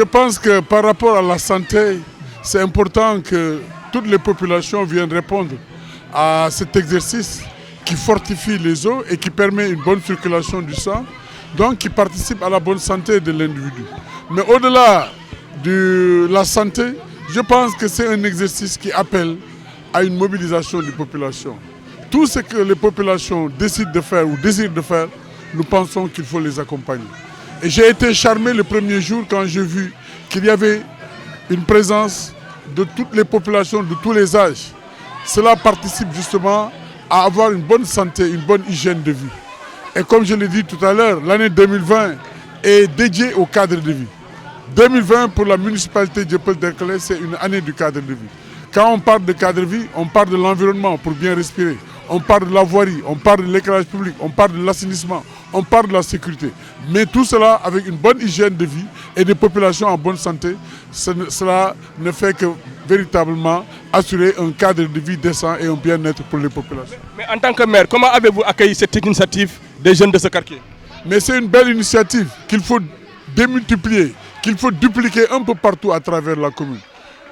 Je pense que par rapport à la santé, c'est important que toutes les populations viennent répondre à cet exercice qui fortifie les os et qui permet une bonne circulation du sang, donc qui participe à la bonne santé de l'individu. Mais au-delà de la santé, je pense que c'est un exercice qui appelle à une mobilisation des populations. Tout ce que les populations décident de faire ou désirent de faire, nous pensons qu'il faut les accompagner. Et j'ai été charmé le premier jour quand j'ai vu qu'il y avait une présence de toutes les populations, de tous les âges. Cela participe justement à avoir une bonne santé, une bonne hygiène de vie. Et comme je l'ai dit tout à l'heure, l'année 2020 est dédiée au cadre de vie. 2020 pour la municipalité de Dieuppeul-Derklé, c'est une année du cadre de vie. Quand on parle de cadre de vie, on parle de l'environnement pour bien respirer. On parle de la voirie, on parle de l'éclairage public, on parle de l'assainissement, on parle de la sécurité. Mais tout cela avec une bonne hygiène de vie et des populations en bonne santé, cela ne fait que véritablement assurer un cadre de vie décent et un bien-être pour les populations. Mais en tant que maire, comment avez-vous accueilli cette initiative des jeunes de ce quartier? Mais c'est une belle initiative qu'il faut démultiplier, qu'il faut dupliquer un peu partout à travers la commune.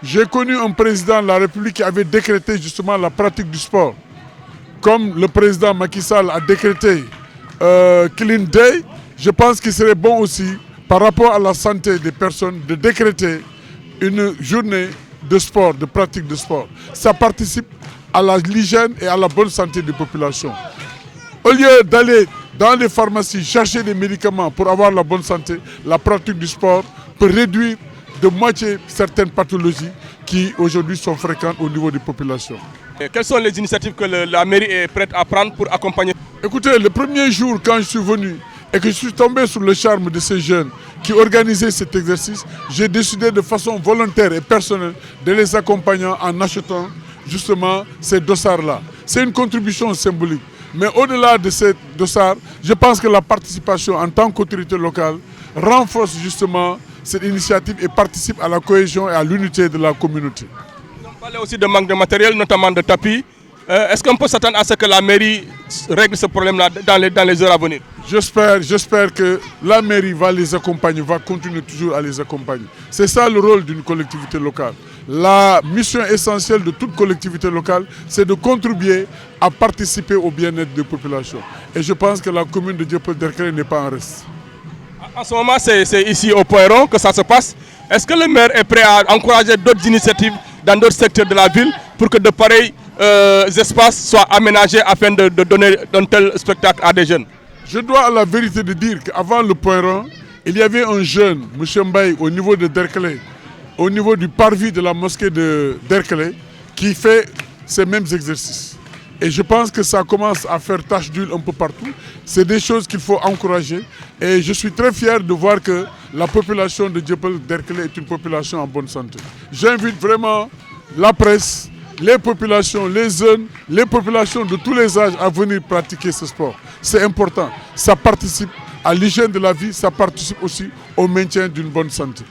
J'ai connu un président de la République qui avait décrété justement la pratique du sport. Comme le président Macky Sall a décrété Clean Day, je pense qu'il serait bon aussi, par rapport à la santé des personnes, de décréter une journée de sport, de pratique de sport. Ça participe à l'hygiène et à la bonne santé des populations. Au lieu d'aller dans les pharmacies chercher des médicaments pour avoir la bonne santé, la pratique du sport peut réduire de moitié certaines pathologies qui aujourd'hui sont fréquentes au niveau des populations. Et quelles sont les initiatives que la mairie est prête à prendre pour accompagner? Écoutez, le premier jour quand je suis venu et que je suis tombé sous le charme de ces jeunes qui organisaient cet exercice, j'ai décidé de façon volontaire et personnelle de les accompagner en achetant justement ces dossards-là. C'est une contribution symbolique. Mais au-delà de ces dossards, je pense que la participation en tant qu'autorité locale renforce justement cette initiative et participe à la cohésion et à l'unité de la communauté. On parlait aussi de manque de matériel, notamment de tapis. Est-ce qu'on peut s'attendre à ce que la mairie règle ce problème-là dans les heures à venir? J'espère que la mairie va les accompagner, va continuer toujours à les accompagner. C'est ça le rôle d'une collectivité locale. La mission essentielle de toute collectivité locale, c'est de contribuer à participer au bien-être des populations. Et je pense que la commune de Dieuppeul-Derklé n'est pas en reste. En ce moment, c'est ici au Point Rond que ça se passe. Est-ce que le maire est prêt à encourager d'autres initiatives dans d'autres secteurs de la ville pour que de pareils espaces soient aménagés afin de donner un tel spectacle à des jeunes? Je dois à la vérité de dire qu'avant le Point Rond, il y avait un jeune, M. Mbaye, au niveau de Derklé, au niveau du parvis de la mosquée de Derklé, qui fait ces mêmes exercices. Et je pense que ça commence à faire tache d'huile un peu partout. C'est des choses qu'il faut encourager. Et je suis très fier de voir que la population de Dieuppeul-Derklé est une population en bonne santé. J'invite vraiment la presse, les populations, les jeunes, les populations de tous les âges à venir pratiquer ce sport. C'est important. Ça participe à l'hygiène de la vie, ça participe aussi au maintien d'une bonne santé.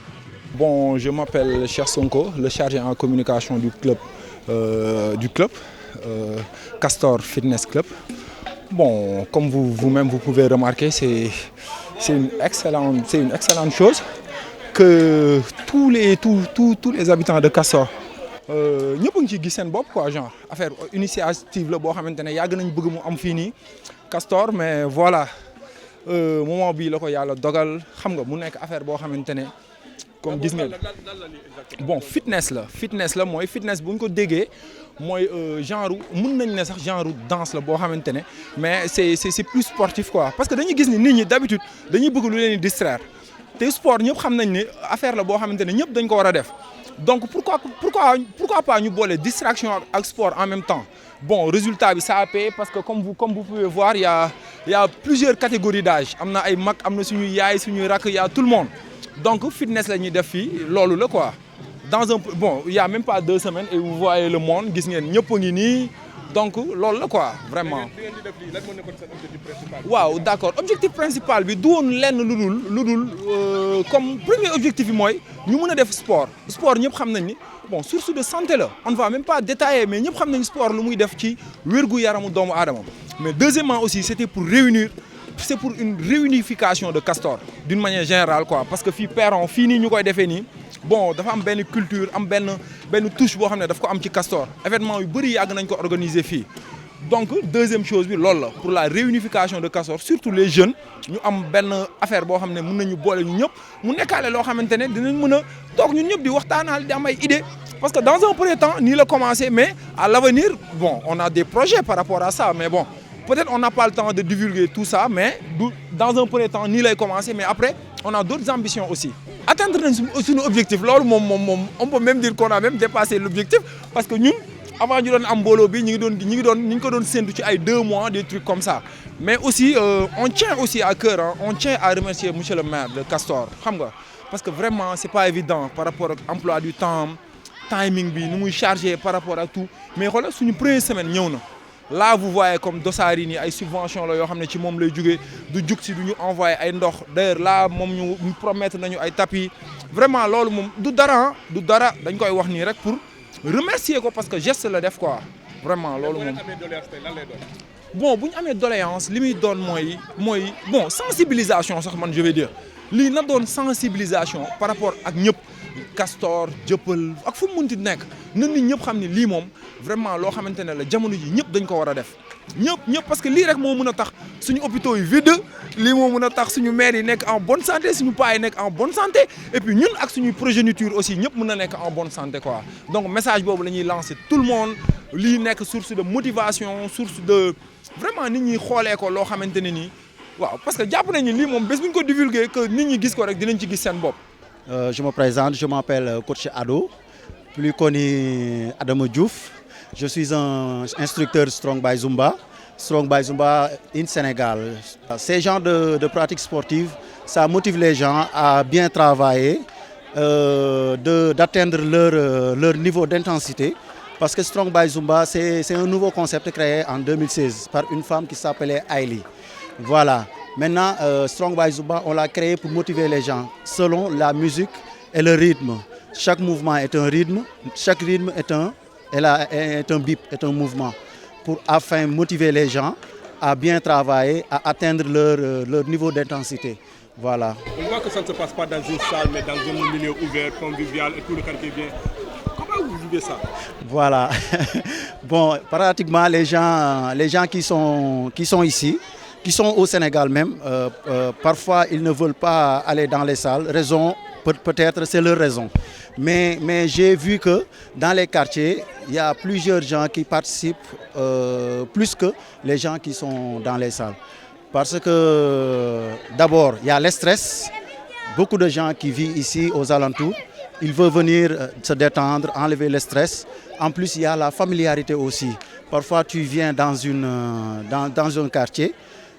Bon, je m'appelle Cheikh Sonko, le chargé en communication du club. Castor Fitness Club. Bon, comme vous-même vous pouvez remarquer, c'est une excellente chose que tous les habitants de Castor ñëpp a ngi ci gis seen bopp quoi, genre affaire initiative la boo xamante ne yàgg nañ bëgg mu am fii nii Castor, mais voilà moment bii la ko yàlla dogal xam nga mu nekk affaire boo xamante ne comme gis ngeen bon fitness la mooy fitness bu ñu ko déggee mooy genre mun nañ ne sax genre danse la boo xamante ne mais c'est plus sportif quoi, parce que dañuy gis ni nit ñi d'habitude dañuy bëgg lu leen di distraire te sport ñëpp xam nañ ne affaire la boo xamante ne ñëpp dañ ko war a def. Donc pourquoi pas ñu boole distraction ak sport en même temps. Bon, résultat bi ça a payé parce que comme vous pouvez voir, il y a plusieurs catégories d'âge. Am na ay mag, am na suñuy yaay, suñuy rakk, il y a tout le monde. Donc fitness la ñuy def fii loolu la quoi. Il y a même pas 2 semaines et vous voyez le monde, gis ngeen ñëpp a ngi nii. Donc loolu la quoi, vraiment. Waaw, d'accord. Objectif principal bi du woon lenn lu dul comme premier objectif bi mooy ñu mën a def sport ñëpp xam nañ ni bon source de santé la. On ne va même pas détailler, mais ñëpp xam nañ sport lu muy def ci wérgu yaramu doomu aadama. Mais deuxièmement aussi, c'était pour réunir c'est pour une réunification de Castor d'une manière générale quoi parce que fii Perron fii nii ñu koy defee nii bon dafa am benn culture am benn touche boo xam ne daf ko am ci Castor événement yu bëri yàgg nañ ko organiser fii donc deuxième chose bi loolu la pour la réunification de Castor surtout les jeunes ñu am benn affaire boo xam ne mën nañu boole ñu ñëpp mu nekkaale loo xamante ne dinañ mën a toog ñun ñëpp di waxtaanal di am ay idées parce que dans un premier temps nii la commencé mais à l'avenir bon on a des projets par rapport à ça mais bon peut-être on n'a pas le temps de divulguer tout ça mais dans un premier temps nii lay commencé mais après on a d'autres ambitions aussi atteindre nañ suñu objectif loolu moom on peut même dire qu'on a même dépassé l'objectif parce que ñun avant ñu doon am mbooloo bi ñu ngi ko doon séntu ci ay 2 mois des trucs comme ça mais aussi on tient aussi à cœur hein, on tient à remercier monsieur le maire de Castor xam nga parce que vraiment c'est pas évident par rapport ak emploi du temps timing bi nu muy chargé par rapport ak tout mais xoolal suñu première semaine ñëw na là vous voyez comme dosaar yi nii ay subventions la yoo xam ne ci moom lay jugee du jug si du ñu envoyé ay ndox d'ailleurs là moom ñu promettre nañu ay tapis vraiment loolu moom du dara dañ koy wax nii rek pour remercier ko parce que geste la def quoi vraiment loolu moom. bon bu ñu amee doléance li muy doon mooy bon sensibilisation sax man je vais dire lii na doon sensibilisation par rapport ak ñëpp Castor Jëppal ak fu mu munti nekk na nit ñëpp xam ne lii moom vraiment loo xamante ne la jamono ji ñëpp dañ ko war a def ñëpp parce que lii rek moo mën a tax suñu hôpitaux yi vide lii moo mën a tax suñu maires yi nekk en bonne santé suñu paa yi nekk en bonne santé et puis ñun ak suñu progéniture aussi ñëpp mën na nekk en bonne santé quoi donc message boobu la ñuy lancer tout le monde lii nekk source de motivation source de vraiment nit ñi xoolee ko loo xamante ne nii waaw parce que jàpp nañu lii moom bés bu ñu ko divulguer que nit ñi gis ko rek dinañ ci gis seen bopp. Je me présente, je m'appelle coach Ado, plus connu Adama Diouf. Je suis un instructeur Strong by Zumba. Strong by Zumba in Sénégal. Ces genres de pratiques sportives, ça motive les gens à bien travailler, d'atteindre leur niveau d'intensité. Parce que Strong by Zumba, c'est un nouveau concept créé en 2016 par une femme qui s'appelait Aïli. Voilà. Maintenant, Strong by Zumba, on l'a créé pour motiver les gens selon la musique et le rythme. Chaque mouvement est un rythme, chaque rythme est un bip, est un mouvement, afin de motiver les gens à bien travailler, à atteindre leur niveau d'intensité. Voilà. On voit que ça ne se passe pas dans une salle, mais dans un milieu ouvert, convivial, et tout le quartier vient. Comment vous vivez ça? Voilà. Bon, pratiquement les gens qui sont ici, qui sont au Sénégal même, parfois ils ne veulent pas aller dans les salles. Raison, peut-être c'est leur raison. Mais j'ai vu que dans les quartiers, il y a plusieurs gens qui participent plus que les gens qui sont dans les salles. Parce que d'abord, il y a le stress. Beaucoup de gens qui vivent ici aux alentours, ils veulent venir se détendre, enlever le stress. En plus, il y a la familiarité aussi. Parfois, tu viens dans un quartier,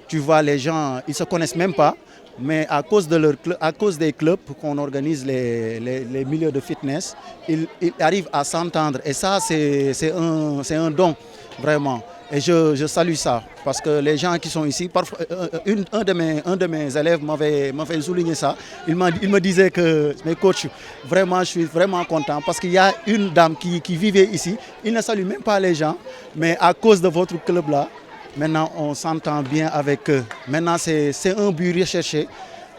tu vois les gens, ils ne se connaissent même pas, mais à cause des clubs qu'on organise les milieux de fitness, ils arrivent à s'entendre. Et ça, c'est un don, vraiment. Et je salue ça, parce que les gens qui sont ici, parfois, un de mes élèves m'avait souligné ça. Il me disait que, mes coachs, vraiment, je suis vraiment content, parce qu'il y a une dame qui vivait ici, il ne salue même pas les gens, mais à cause de votre club-là, maintenant, on s'entend bien avec eux. Maintenant, c'est un but recherché.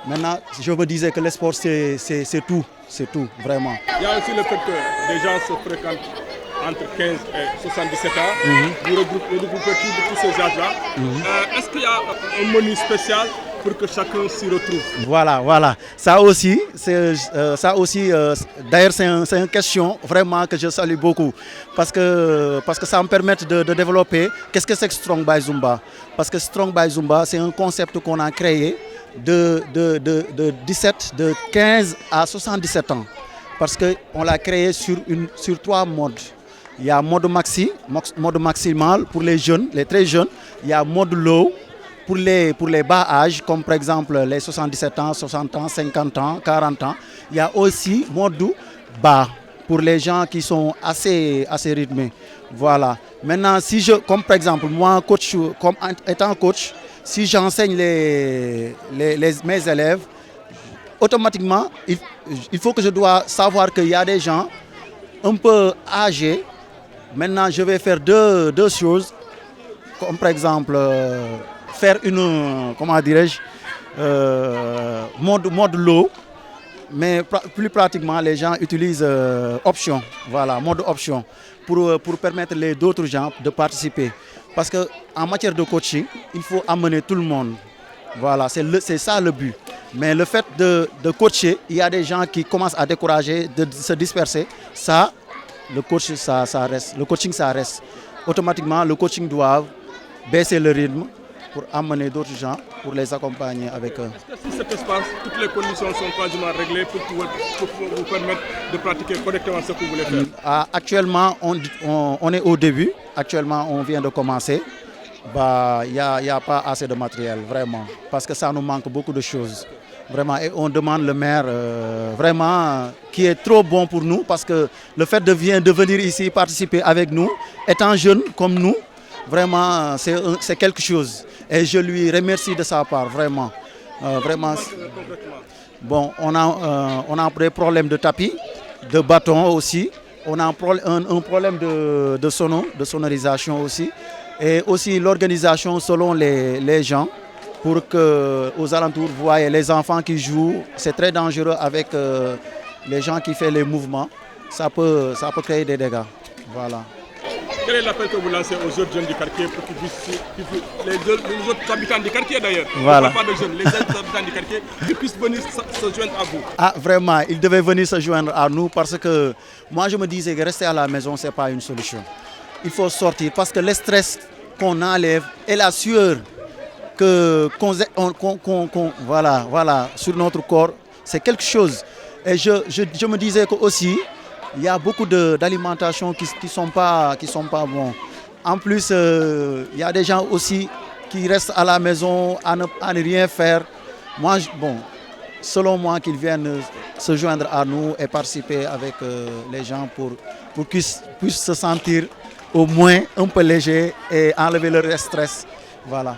Maintenant, je me disais que le sport, c'est tout. C'est tout, vraiment. Il y a aussi le fait que les gens se fréquentent entre 15 et 77 ans. Vous regroupez tous ces âges-là. Est-ce qu'il y a un menu spécial pour que chacun s'y retrouve? Voilà. Ça aussi, d'ailleurs, c'est une question vraiment que je salue beaucoup. Parce que ça me permet de développer qu'est-ce que c'est que Strong by Zumba. Parce que Strong by Zumba, c'est un concept qu'on a créé de 15 à 77 ans. Parce qu'on l'a créé sur 3 modes. Il y a mode maximal pour les jeunes, les très jeunes. Il y a mode low pour les bas âges, comme par exemple les 77 ans, 60 ans, 50 ans, 40 ans. Il y a aussi mode bas pour les gens qui sont assez rythmés. Voilà. Maintenant, comme par exemple, moi, étant coach, si j'enseigne mes élèves, automatiquement, il faut que je dois savoir qu'il y a des gens un peu âgés. Maintenant, je vais faire deux choses, comme par exemple faire une, comment dirais-je, mode low, mais plus pratiquement les gens utilisent option, voilà, mode option, pour permettre les d'autres gens de participer. Parce qu'en matière de coaching, il faut amener tout le monde. Voilà, c'est ça le but. Mais le fait de coacher, il y a des gens qui commencent à décourager, de se disperser. Ça, le coach, ça reste. Le coaching, ça reste. Automatiquement, le coaching doit baisser le rythme pour amener d'autres gens, pour les accompagner avec eux. Est-ce que si cet espace, toutes les conditions sont quasiment réglées pour vous permettre de pratiquer correctement ce que vous voulez faire? Actuellement, on est au début. Actuellement, on vient de commencer. Il n'y a pas assez de matériel, vraiment, parce que ça nous manque beaucoup de choses. Vraiment, et on demande le maire, vraiment, qui est trop bon pour nous, parce que le fait de venir ici participer avec nous, étant jeune comme nous, vraiment, c'est quelque chose. Et je lui remercie de sa part, vraiment. Vraiment. Bon, on a des problèmes de tapis, de bâtons aussi. On a un problème de sonorisation aussi. Et aussi l'organisation selon les gens, pour que aux alentours, vous voyez les enfants qui jouent, c'est très dangereux avec les gens qui font les mouvements. Ça peut créer des dégâts. Voilà. Quel est l'appel que vous lancez aux autres jeunes du quartier pour qu'ils puissent, les autres habitants du quartier d'ailleurs, voilà. Pas de jeunes, les autres habitants du quartier, qui puissent venir se joindre à vous? Ah, vraiment, ils devaient venir se joindre à nous, parce que moi je me disais que rester à la maison, ce n'est pas une solution. Il faut sortir, parce que le stress qu'on enlève et la sueur voilà, sur notre corps, c'est quelque chose. Et je me disais que aussi, il y a beaucoup d'alimentations qui sont pas bons. En plus, il y a des gens aussi qui restent à la maison à ne rien faire. Moi, selon moi, qu'ils viennent se joindre à nous et participer avec les gens pour qu'ils puissent se sentir au moins un peu léger et enlever leur stress. Voilà.